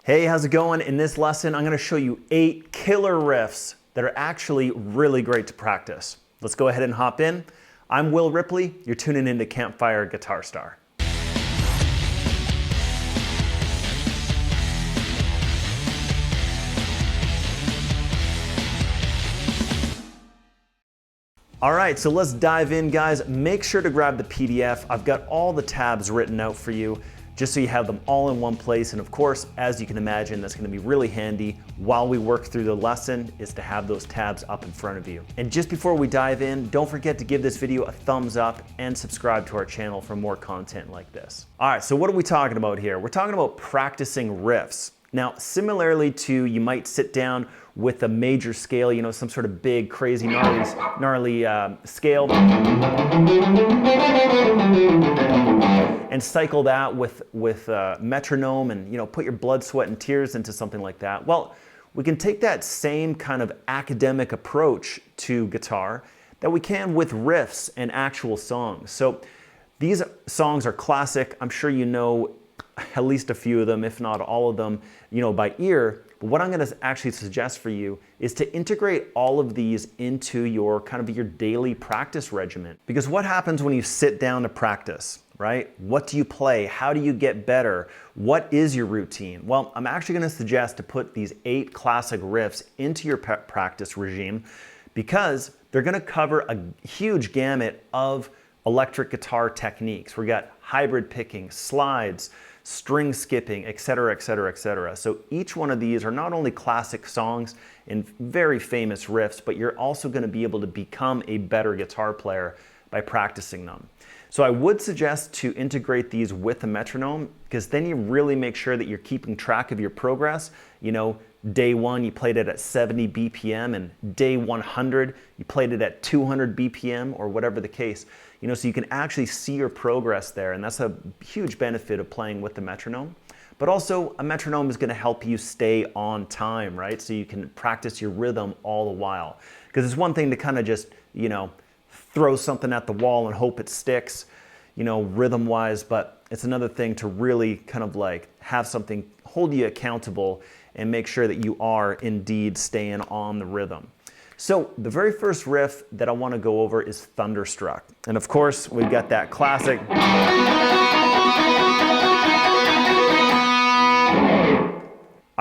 Hey, how's it going? In this lesson, I'm gonna show you 8 killer riffs that are actually really great to practice. Let's go ahead and hop in. I'm Will Ripley. You're tuning into Campfire Guitar Star. All right, so let's dive in, guys. Make sure to grab the PDF. I've got all the tabs written out for you, just so you have them all in one place. And of course, as you can imagine, that's gonna be really handy while we work through the lesson, is to have those tabs up in front of you. And just before we dive in, don't forget to give this video a thumbs up and subscribe to our channel for more content like this. All right, so what are we talking about here? We're talking about practicing riffs. Now, similarly to, you might sit down with a major scale, you know, some sort of big, crazy, gnarly scale, and cycle that with metronome, and you know, put your blood, sweat, and tears into something like that. Well, we can take that same kind of academic approach to guitar that we can with riffs and actual songs. So these songs are classic. I'm sure you know at least a few of them, if not all of them, you know, by ear. But what I'm going to actually suggest for you is to integrate all of these into your kind of your daily practice regimen. Because what happens when you sit down to practice, right? What do you play? How do you get better? What is your routine? Well, I'm actually going to suggest to put these 8 classic riffs into your practice regime, because they're going to cover a huge gamut of electric guitar techniques. We got hybrid picking, slides, string skipping, etc., etc., etc. So each one of these are not only classic songs and very famous riffs, but you're also going to be able to become a better guitar player by practicing them. So I would suggest to integrate these with a metronome, because then you really make sure that you're keeping track of your progress. You know, day 1 you played it at 70 BPM, and day 100 you played it at 200 BPM, or whatever the case. You know, so you can actually see your progress there, and that's a huge benefit of playing with the metronome. But also, a metronome is going to help you stay on time, right? So you can practice your rhythm all the while. Because it's one thing to kind of just, you know, throw something at the wall and hope it sticks, you know, rhythm-wise, but it's another thing to really kind of like have something hold you accountable and make sure that you are indeed staying on the rhythm. So the very first riff that I want to go over is Thunderstruck. And of course, we've got that classic. All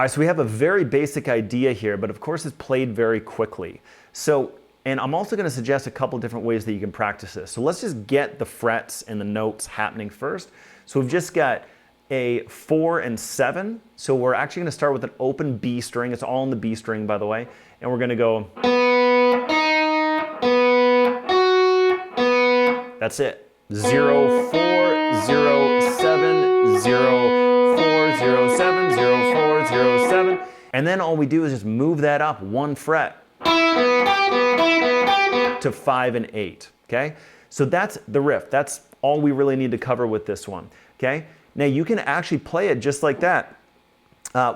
right, so we have a very basic idea here, but of course it's played very quickly. So, and I'm also going to suggest a couple different ways that you can practice this. So let's just get the frets and the notes happening first. So we've just got a 4 and 7. So we're actually going to start with an open B string. It's all in the B string, by the way. And we're going to go. That's it. 0, 4, 0, 7, 0, 4, 0, 7, 0, 4, 0, 7. And then all we do is just move that up 1 fret to 5 and 8. Okay? So that's the riff. That's all we really need to cover with this one. Okay? Now you can actually play it just like that.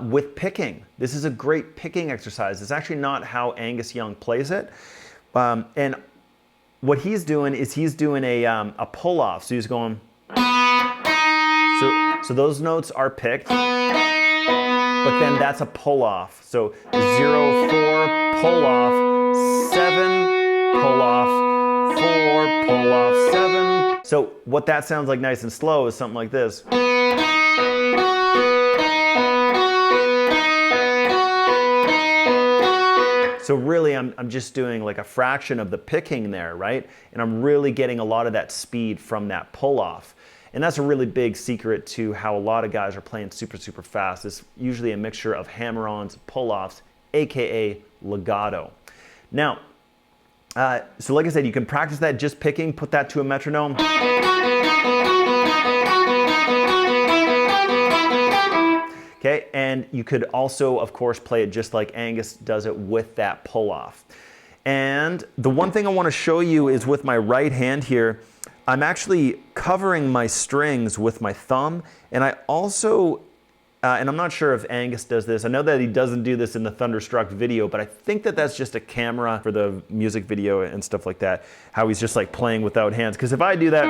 With picking. This is a great picking exercise. It's actually not how Angus Young plays it. And what he's doing is he's doing a pull-off. So he's going. So those notes are picked, but then that's a pull-off. So 0, 4, pull-off, 7, pull-off, 4, pull-off, 7. So what that sounds like nice and slow is something like this. So really, I'm just doing like a fraction of the picking there, right? And I'm really getting a lot of that speed from that pull-off. And that's a really big secret to how a lot of guys are playing super, super fast. It's usually a mixture of hammer-ons, pull-offs, AKA legato. Now, so like I said, you can practice that just picking, put that to a metronome. Okay, and you could also, of course, play it just like Angus does it with that pull-off. And the one thing I want to show you is with my right hand here, I'm actually covering my strings with my thumb, and I also, and I'm not sure if Angus does this. I know that he doesn't do this in the Thunderstruck video, but I think that that's just a camera for the music video and stuff like that, how he's just like playing without hands. Because if I do that,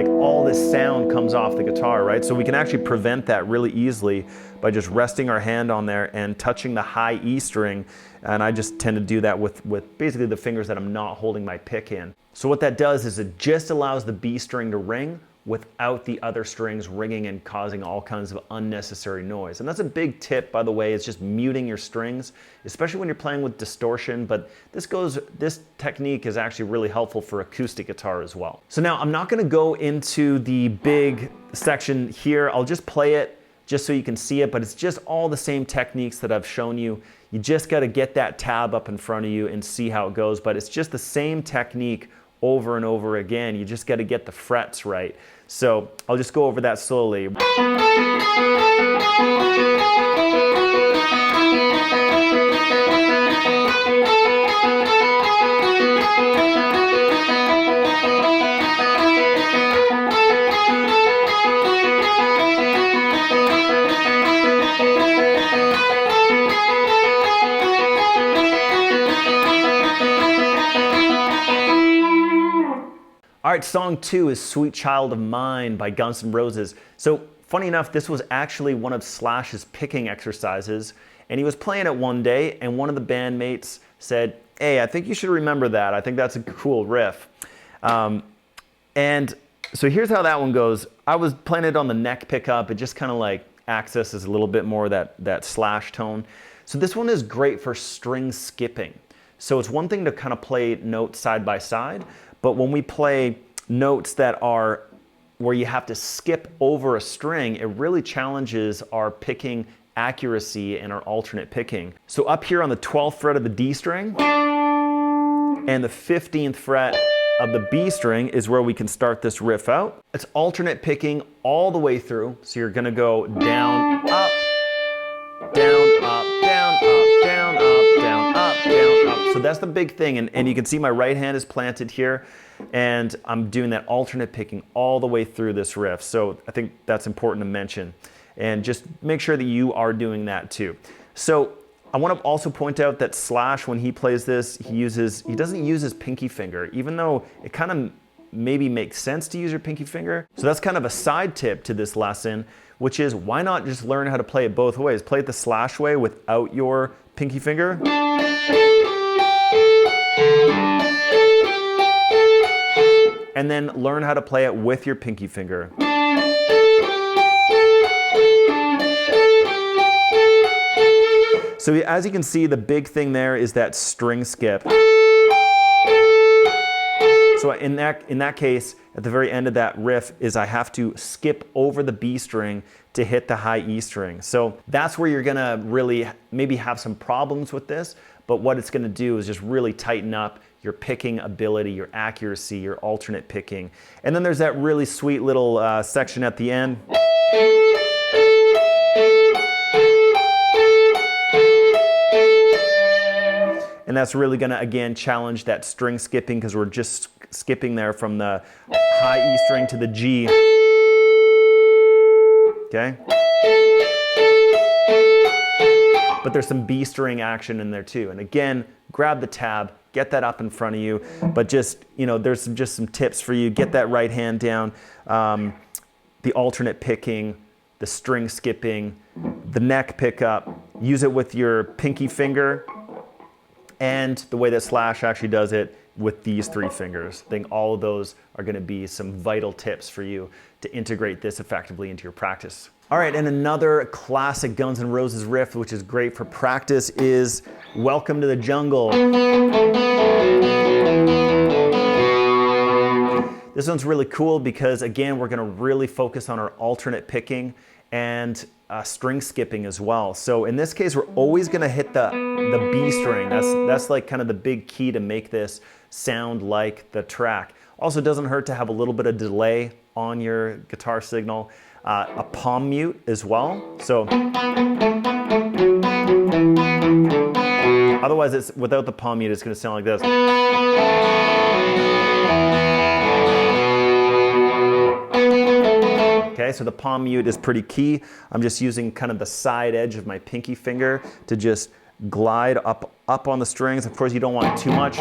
like all this sound comes off the guitar, right? So we can actually prevent that really easily by just resting our hand on there and touching the high E string. And I just tend to do that with basically the fingers that I'm not holding my pick in. So what that does is it just allows the B string to ring without the other strings ringing and causing all kinds of unnecessary noise. And that's a big tip, by the way, is just muting your strings, especially when you're playing with distortion. But this technique is actually really helpful for acoustic guitar as well. So now I'm not gonna go into the big section here. I'll just play it just so you can see it, but it's just all the same techniques that I've shown you. You just gotta get that tab up in front of you and see how it goes, but it's just the same technique over and over again. You just gotta get the frets right. So I'll just go over that slowly. All right, song 2 is Sweet Child of Mine by Guns N' Roses. So funny enough, this was actually one of Slash's picking exercises, and he was playing it one day, and one of the bandmates said, "Hey, I think you should remember that. I think that's a cool riff." And so here's how that one goes. I was playing it on the neck pickup. It just kind of like accesses a little bit more that Slash tone. So this one is great for string skipping. So it's one thing to kind of play notes side by side, but when we play notes that are where you have to skip over a string, it really challenges our picking accuracy and our alternate picking. So up here on the 12th fret of the D string and the 15th fret of the B string is where we can start this riff out. It's alternate picking all the way through. So you're gonna go down, up, down, up, down, up, down, up, down, up, down, up. So that's the big thing. And you can see my right hand is planted here, and I'm doing that alternate picking all the way through this riff. So I think that's important to mention. And just make sure that you are doing that too. So I want to also point out that Slash, when he plays this, he doesn't use his pinky finger, even though it kind of maybe makes sense to use your pinky finger. So that's kind of a side tip to this lesson, which is why not just learn how to play it both ways? Play it the Slash way without your pinky finger. And then learn how to play it with your pinky finger. So as you can see, the big thing there is that string skip. So in that case, at the very end of that riff is I have to skip over the B string to hit the high E string. So that's where you're gonna really maybe have some problems with this, but what it's gonna do is just really tighten up your picking ability, your accuracy, your alternate picking. And then there's that really sweet little section at the end. And that's really gonna, again, challenge that string skipping because we're just skipping there from the high E string to the G. Okay? But there's some B string action in there too. And again, grab the tab, get that up in front of you, but just, there's just some tips for you. Get that right hand down, the alternate picking, the string skipping, the neck pickup, use it with your pinky finger, and the way that Slash actually does it with these 3 fingers. I think all of those are gonna be some vital tips for you to integrate this effectively into your practice. All right, and another classic Guns N' Roses riff, which is great for practice, is Welcome to the Jungle. This one's really cool because, again, we're gonna really focus on our alternate picking and string skipping as well. So in this case, we're always gonna hit the B string. That's like kind of the big key to make this sound like the track. Also, it doesn't hurt to have a little bit of delay on your guitar signal. A palm mute as well. So otherwise, without the palm mute, it's gonna sound like this. Okay, so the palm mute is pretty key. I'm just using kind of the side edge of my pinky finger to just glide up on the strings. Of course, you don't want too much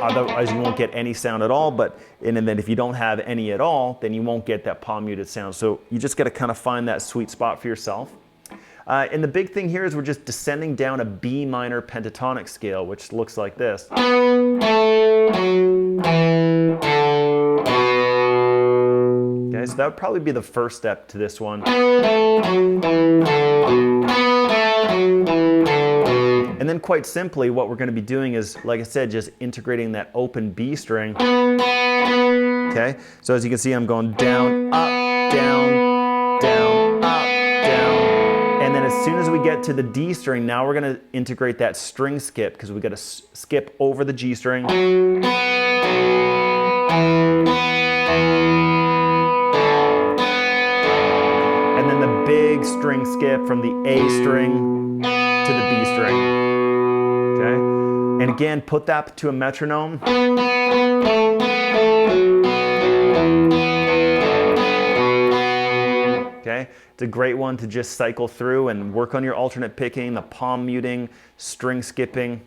Otherwise you won't get any sound at all, and then if you don't have any at all, then you won't get that palm muted sound. So you just gotta kind of find that sweet spot for yourself. And the big thing here is we're just descending down a B minor pentatonic scale, which looks like this. Okay, so that would probably be the first step to this one. And then quite simply, what we're going to be doing is, like I said, just integrating that open B string. Okay, so as you can see, I'm going down, up, down, down, up, down. And then as soon as we get to the D string, now we're going to integrate that string skip, because we got to skip over the G string. And then the big string skip from the A string to the B string. Okay? And again, put that to a metronome. Okay? It's a great one to just cycle through and work on your alternate picking, the palm muting, string skipping,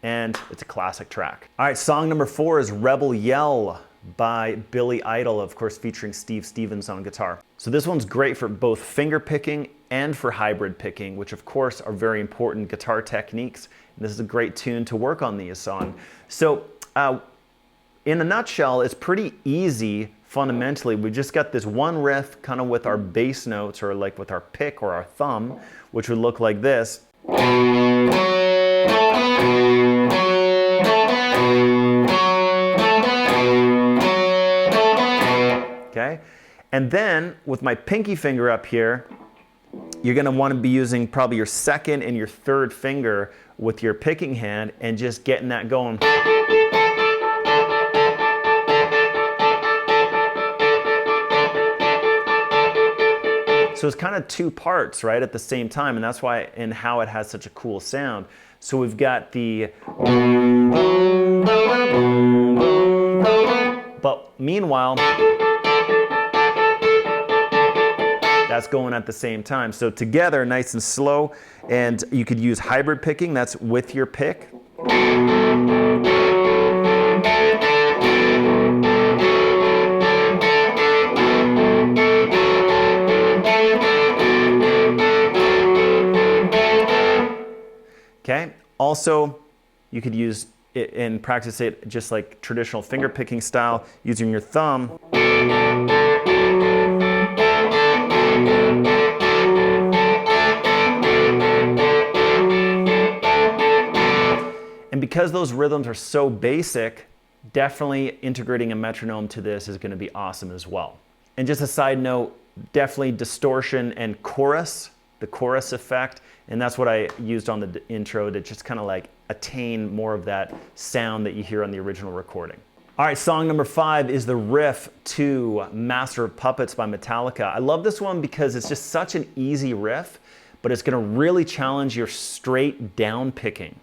and it's a classic track. All right, song number 4 is Rebel Yell by Billy Idol, of course featuring Steve Stevens on guitar. So this one's great for both finger picking and for hybrid picking, which of course are very important guitar techniques. And this is a great tune to work on these on. So in a nutshell, it's pretty easy fundamentally. We just got this one riff kind of with our bass notes, or like with our pick or our thumb, which would look like this. Okay, and then with my pinky finger up here, you're going to want to be using probably your second and your third finger with your picking hand and just getting that going. So it's kind of two parts, right, at the same time, and that's why and how it has such a cool sound. So we've got the, but meanwhile, that's going at the same time. So together, nice and slow, and you could use hybrid picking, that's with your pick. Okay, also you could use it and practice it just like traditional finger picking style, using your thumb. And because those rhythms are so basic, definitely integrating a metronome to this is going to be awesome as well. And just a side note, definitely distortion and chorus, the chorus effect, and that's what I used on the intro to just kind of like attain more of that sound that you hear on the original recording. All right, song number 5 is the riff to Master of Puppets by Metallica. I love this one because it's just such an easy riff, but it's going to really challenge your straight down picking.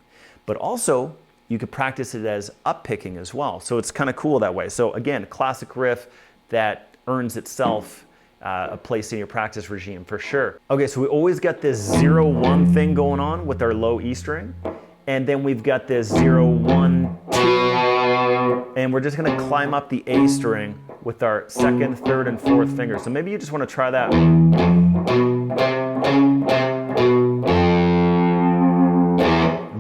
But also, you could practice it as up picking as well. So it's kind of cool that way. So again, a classic riff that earns itself a place in your practice regime for sure. Okay, so we always got this 0-1 thing going on with our low E string. And then we've got this 0-1-2. And we're just gonna climb up the A string with our second, third, and fourth finger. So maybe you just wanna try that.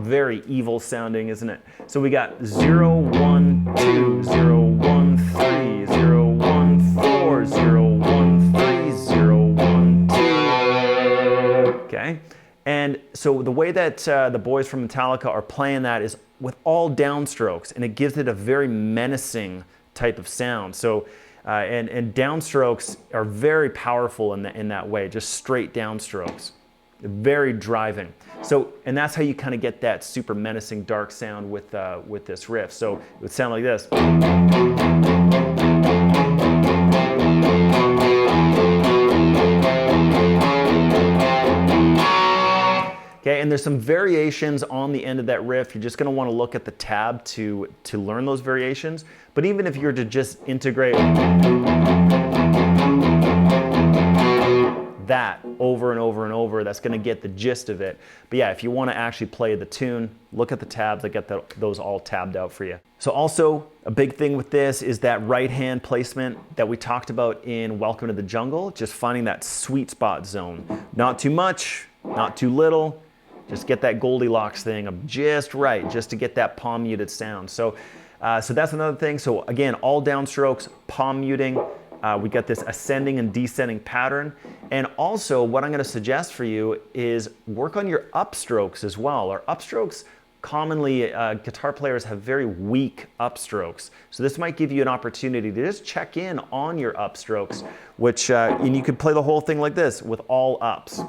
Very evil sounding, isn't it? So we got 0-1-2, 0-1-3, 0-1-4, 0-1-3, 0-1-2. Okay, and so the way that the boys from Metallica are playing that is with all downstrokes, and it gives it a very menacing type of sound. So, and downstrokes are very powerful in that way, just straight downstrokes. Very driving. So, and that's how you kind of get that super menacing dark sound with this riff. So it would sound like this. Okay, and there's some variations on the end of that riff. You're just going to want to look at the tab to learn those variations. But even if you were to just integrate that over and over and over. That's going to get the gist of it. But yeah, if you want to actually play the tune, look at the tabs. I get those all tabbed out for you. So also a big thing with this is that right hand placement that we talked about in Welcome to the Jungle, just finding that sweet spot zone. Not too much, not too little. Just get that Goldilocks thing of just right, just to get that palm muted sound. So that's another thing. So again, all downstrokes, palm muting. We got this ascending and descending pattern. And also what I'm gonna suggest for you is work on your upstrokes as well. Our upstrokes, commonly guitar players have very weak upstrokes. So this might give you an opportunity to just check in on your upstrokes, which, and you could play the whole thing like this with all ups.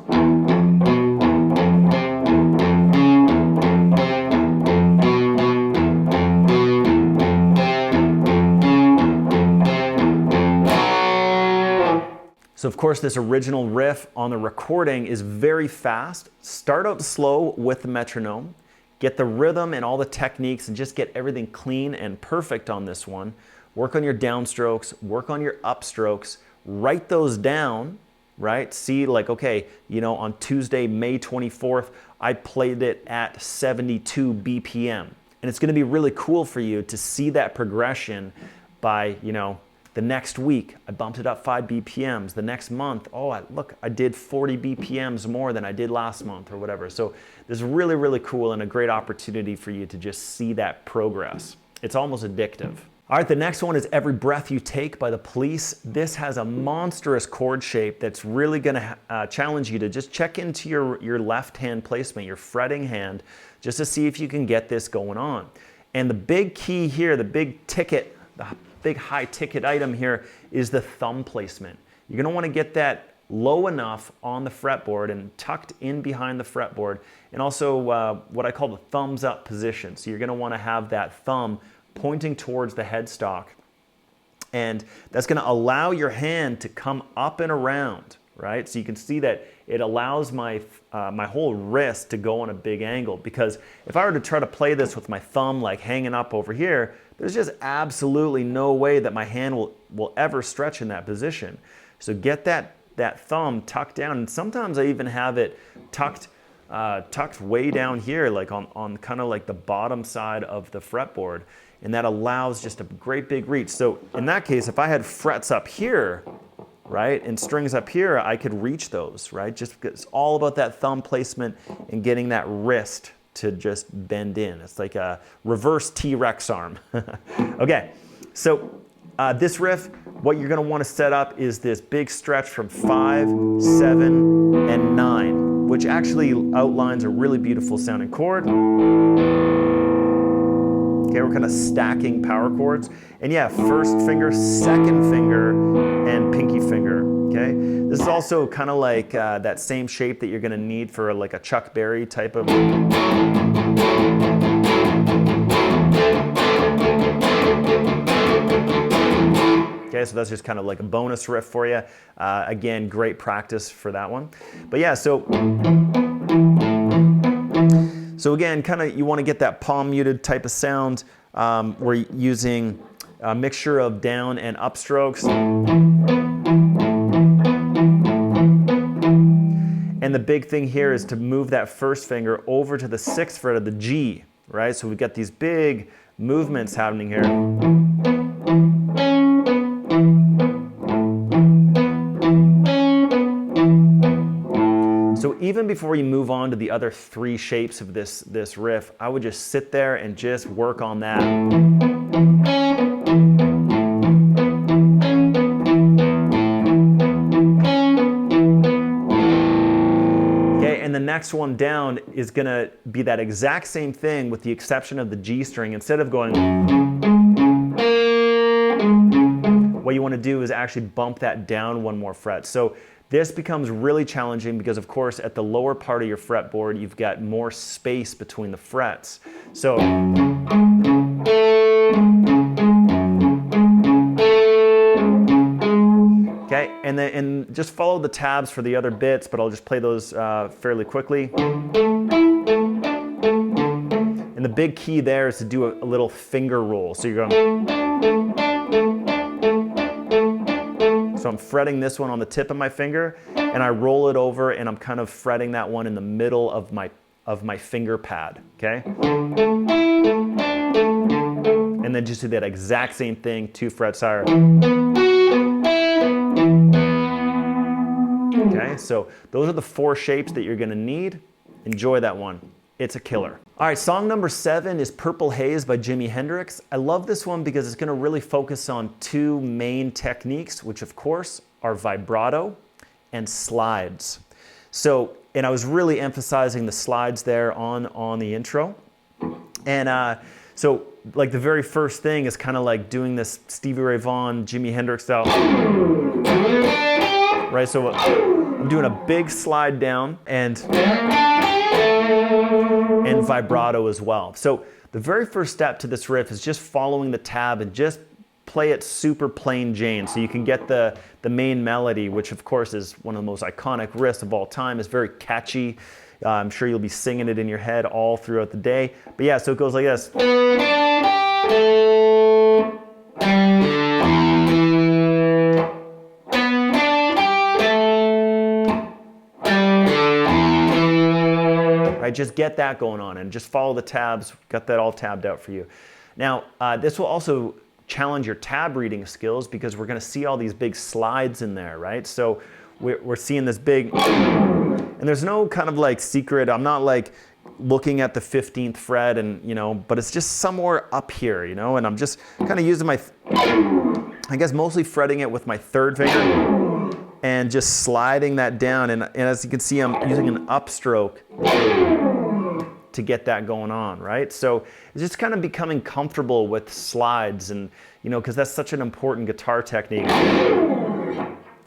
So of course this original riff on the recording is very fast. Start out slow with the metronome, get the rhythm and all the techniques and just get everything clean and perfect on this one. Work on your downstrokes, work on your upstrokes, write those down, right? See like, okay, you know, on Tuesday, May 24th, I played it at 72 BPM. And it's gonna be really cool for you to see that progression by, you know, the next week, I bumped it up 5 BPMs. The next month, oh, look, I did 40 BPMs more than I did last month or whatever. So this is really, really cool and a great opportunity for you to just see that progress. It's almost addictive. All right, the next one is Every Breath You Take by The Police. This has a monstrous chord shape that's really gonna challenge you to just check into your left hand placement, your fretting hand, just to see if you can get this going on. And the big key here, the big ticket, the big high ticket item here is the thumb placement. You're gonna wanna get that low enough on the fretboard and tucked in behind the fretboard, and also what I call the thumbs up position. So you're gonna wanna have that thumb pointing towards the headstock. And that's gonna allow your hand to come up and around, right? So you can see that it allows my whole wrist to go on a big angle, because if I were to try to play this with my thumb like hanging up over here, there's just absolutely no way that my hand will ever stretch in that position. So get that thumb tucked down, and sometimes I even have it tucked way down here, like on kind of like the bottom side of the fretboard, and that allows just a great big reach. So in that case, if I had frets up here, right, and strings up here, I could reach those, right? Just because it's all about that thumb placement and getting that wrist to just bend in. It's like a reverse T-Rex arm. Okay, so this riff, what you're gonna wanna set up is this big stretch from 5, 7, and 9, which actually outlines a really beautiful sounding chord. Okay, we're kind of stacking power chords. And yeah, first finger, second finger, and pinky finger, okay? This is also kind of like that same shape that you're gonna need for like a Chuck Berry type of... Okay, so that's just kind of like a bonus riff for you. Again, great practice for that one. But yeah, so again, kind of you want to get that palm muted type of sound. We're using a mixture of down and upstrokes. And the big thing here is to move that first finger over to the 6th fret of the G, right? So we've got these big movements happening here. So even before you move on to the other 3 shapes of this riff, I would just sit there and just work on that. Okay, and the next one down is gonna be that exact same thing with the exception of the G string. Instead of going, what you wanna do is actually bump that down 1 more fret. So this becomes really challenging because, of course, at the lower part of your fretboard, you've got more space between the frets. So, okay, and just follow the tabs for the other bits, but I'll just play those fairly quickly. And the big key there is to do a little finger roll. So you're going... So I'm fretting this one on the tip of my finger, and and I roll it over, and I'm kind of fretting that one in the middle of my finger pad, okay? And then just do that exact same thing 2 frets higher. Okay, so those are the 4 shapes that you're gonna need. Enjoy that one. It's a killer. All right, song number 7 is Purple Haze by Jimi Hendrix. I love this one because it's gonna really focus on 2 main techniques, which of course are vibrato and slides. So, and I was really emphasizing the slides there on the intro. And so like the very first thing is kind of like doing this Stevie Ray Vaughan, Jimi Hendrix style. Right, so I'm doing a big slide down and vibrato as well. So the very first step to this riff is just following the tab and just play it super plain Jane, so you can get the main melody, which of course is one of the most iconic riffs of all time. It's very catchy. I'm sure you'll be singing it in your head all throughout the day. But yeah, so it goes like this. Right, just get that going on and just follow the tabs. Got that all tabbed out for you. Now, this will also challenge your tab reading skills because we're going to see all these big slides in there, right? So we're seeing this big, and there's no kind of like secret. I'm not like looking at the 15th fret and, you know, but it's just somewhere up here, you know, and I'm just kind of using my, I guess mostly fretting it with my 3rd finger and just sliding that down. And as you can see, I'm using an upstroke to get that going on, right? So it's just kind of becoming comfortable with slides, and, you know, because that's such an important guitar technique.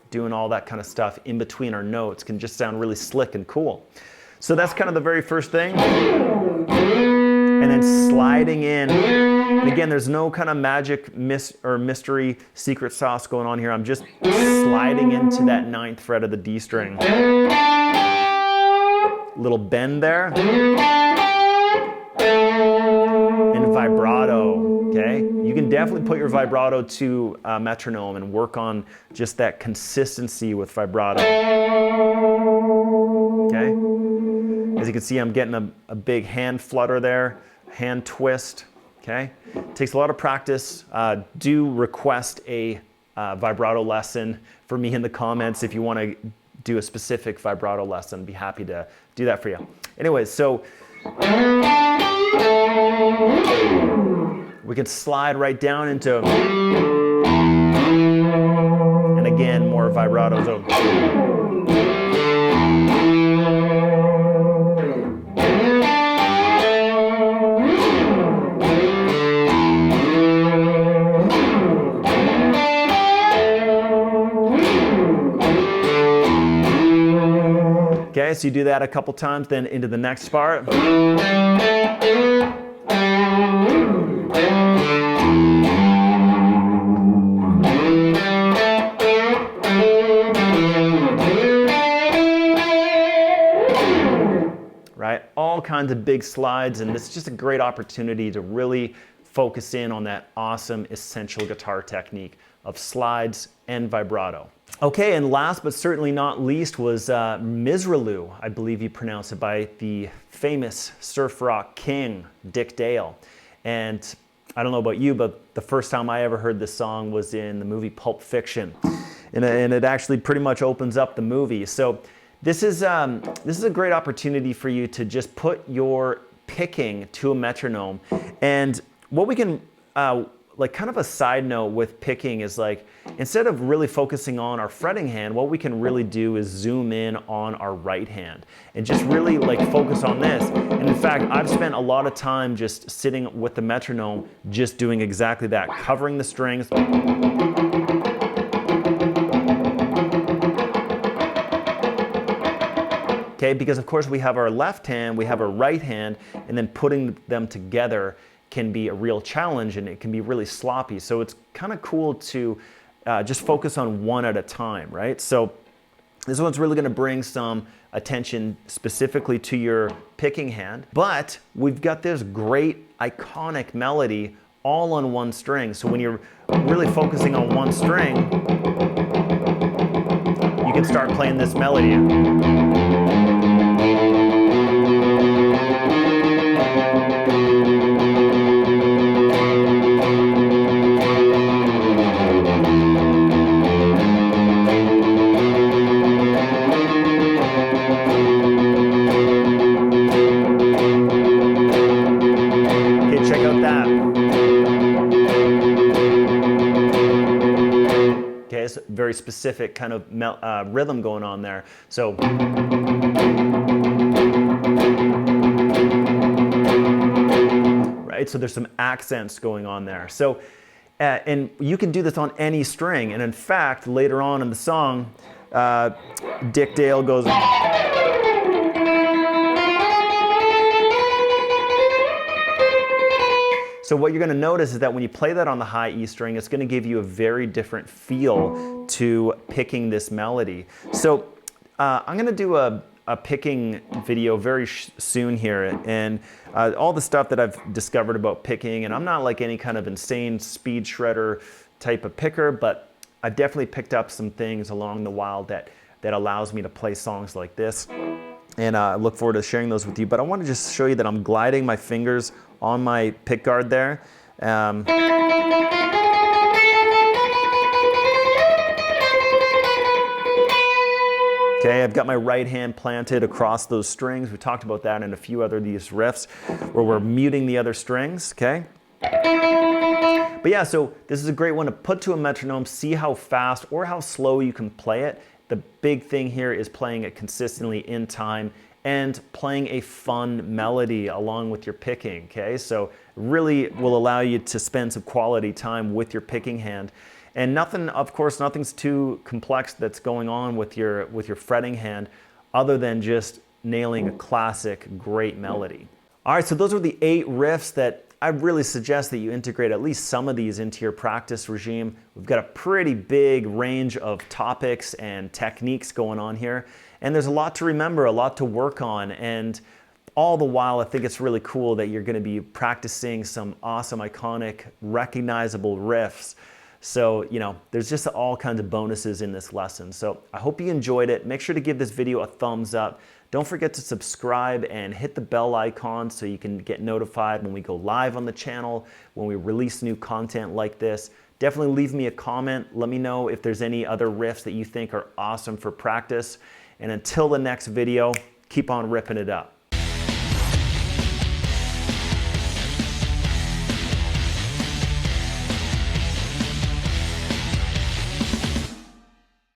Doing all that kind of stuff in between our notes can just sound really slick and cool. So that's kind of the very first thing. And then sliding in. And again, there's no kind of magic mystery secret sauce going on here. I'm just sliding into that 9th fret of the D string. Little bend there. And vibrato, okay? You can definitely put your vibrato to metronome and work on just that consistency with vibrato. Okay? As you can see, I'm getting a big hand flutter there, hand twist, okay? Takes a lot of practice. Do request a vibrato lesson for me in the comments if you want to do a specific vibrato lesson. Be happy to do that for you. Anyways, so we can slide right down into, and again, more vibrato. So okay, so you do that a couple times, then into the next part. Right, all kinds of big slides, and this is just a great opportunity to really focus in on that awesome essential guitar technique of slides and vibrato. Okay, and last but certainly not least was Miserlou, I believe you pronounce it, by the famous surf rock king, Dick Dale. And I don't know about you, but the first time I ever heard this song was in the movie Pulp Fiction. And it actually pretty much opens up the movie. So this is a great opportunity for you to just put your picking to a metronome. And what we can, like kind of a side note with picking is like, instead of really focusing on our fretting hand, what we can really do is zoom in on our right hand and just really like focus on this. And in fact, I've spent a lot of time just sitting with the metronome, just doing exactly that, covering the strings. Okay, because of course we have our left hand, we have our right hand, and then putting them together can be a real challenge, and it can be really sloppy. So it's kind of cool to just focus on one at a time, right? So this one's really gonna bring some attention specifically to your picking hand, but we've got this great iconic melody all on one string. So when you're really focusing on one string, you can can start playing this melody. Very specific kind of rhythm going on there. So right, so there's some accents going on there. So and you can do this on any string. And in fact, later on in the song, Dick Dale goes. So what you're going to notice is that when you play that on the high E string, it's going to give you a very different feel to picking this melody. So I'm going to do a picking video very soon here, and all the stuff that I've discovered about picking, and I'm not like any kind of insane speed shredder type of picker, but I've definitely picked up some things along the while that allows me to play songs like this. And I look forward to sharing those with you. But I want to just show you that I'm gliding my fingers on my pick guard there. Okay, I've got my right hand planted across those strings. We talked about that in a few other of these riffs where we're muting the other strings, okay? But yeah, so this is a great one to put to a metronome, see how fast or how slow you can play it. The big thing here is playing it consistently in time and playing a fun melody along with your picking, okay? So really will allow you to spend some quality time with your picking hand. And nothing, of course, nothing's too complex that's going on with your fretting hand other than just nailing a classic, great melody. All right, so those are the 8 riffs that I really suggest that you integrate at least some of these into your practice regime. We've got a pretty big range of topics and techniques going on here, and there's a lot to remember, a lot to work on, and all the while I think it's really cool that you're going to be practicing some awesome, iconic, recognizable riffs. So, you know, there's just all kinds of bonuses in this lesson. So I hope you enjoyed it. Make sure to give this video a thumbs up. Don't forget to subscribe and hit the bell icon so you can get notified when we go live on the channel, when we release new content like this. Definitely leave me a comment. Let me know if there's any other riffs that you think are awesome for practice. And until the next video, keep on ripping it up.